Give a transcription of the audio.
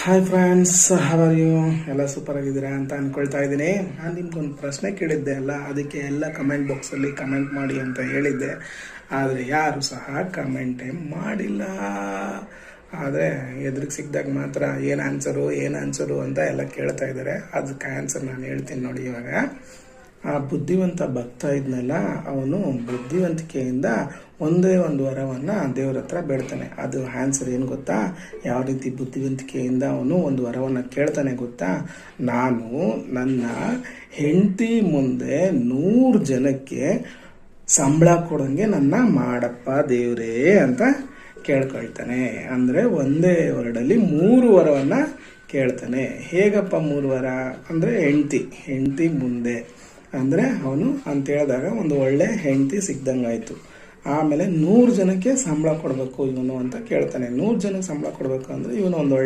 Hi friends, how are you? ಎಲ್ಲ super ಆಗಿದ್ದೀರಾ ಅಂತ ಅಂದ್ಕೊಳ್ತಾ ಇದ್ದೀನಿ. ನಾನು ನಿಮ್ಗೊಂದು ಪ್ರಶ್ನೆ ಕೇಳಿದ್ದೆ ಅಲ್ಲ, ಅದಕ್ಕೆ ಎಲ್ಲ ಕಮೆಂಟ್ ಬಾಕ್ಸಲ್ಲಿ ಕಮೆಂಟ್ ಮಾಡಿ ಅಂತ ಹೇಳಿದ್ದೆ. ಆದರೆ ಯಾರು ಸಹ ಕಮೆಂಟೇ ಮಾಡಿಲ್ಲ. ಆದರೆ ಎದುರಿಗೆ ಸಿಕ್ಕಿದಾಗ ಮಾತ್ರ ಏನು ಆನ್ಸರು ಅಂತ ಎಲ್ಲ ಕೇಳ್ತಾ ಇದ್ದಾರೆ. ಅದಕ್ಕೆ ಆನ್ಸರ್ ನಾನು ಹೇಳ್ತೀನಿ ನೋಡಿ. ಇವಾಗ ಆ ಬುದ್ಧಿವಂತ ಭಕ್ತ ಇದ್ನಲ್ಲ, ಅವನು ಬುದ್ಧಿವಂತಿಕೆಯಿಂದ ಒಂದೇ ಒಂದು ವರವನ್ನು ದೇವ್ರ ಹತ್ರ ಬೇಡ್ತಾನೆ. ಅದು ಆನ್ಸರ್ ಏನು ಗೊತ್ತಾ? ಯಾವ ರೀತಿ ಬುದ್ಧಿವಂತಿಕೆಯಿಂದ ಅವನು ಒಂದು ವರವನ್ನು ಕೇಳ್ತಾನೆ ಗೊತ್ತಾ? ನಾನು ನನ್ನ ಹೆಂಡತಿ ಮುಂದೆ 100 ಜನಕ್ಕೆ ಸಂಬಳ ಕೊಡೋಂಗೆ ನನ್ನ ಮಾಡಪ್ಪ ದೇವ್ರೇ ಅಂತ ಕೇಳ್ಕೊಳ್ತಾನೆ. ಅಂದರೆ ಒಂದೇ ವರ್ಡಲ್ಲಿ 3 ವರವನ್ನು ಕೇಳ್ತಾನೆ. ಹೇಗಪ್ಪ 3 ವರ ಅಂದರೆ, ಹೆಂಡತಿ ಮುಂದೆ ಅಂದರೆ ಅವನು ಅಂತ ಹೇಳಿದಾಗ ಒಂದು ಒಳ್ಳೆ ಹೆಂಡತಿ ಸಿಗ್ದಂಗಾಯ್ತು. ಆಮೇಲೆ 100 ಜನಕ್ಕೆ ಸಂಬಳ ಕೊಡಬೇಕು ಇವನು ಅಂತ ಕೇಳ್ತಾನೆ. 100 ಜನಕ್ಕೆ ಸಂಬಳ ಕೊಡಬೇಕು ಅಂದರೆ ಇವನು ಒಂದು ಒಳ್ಳೆ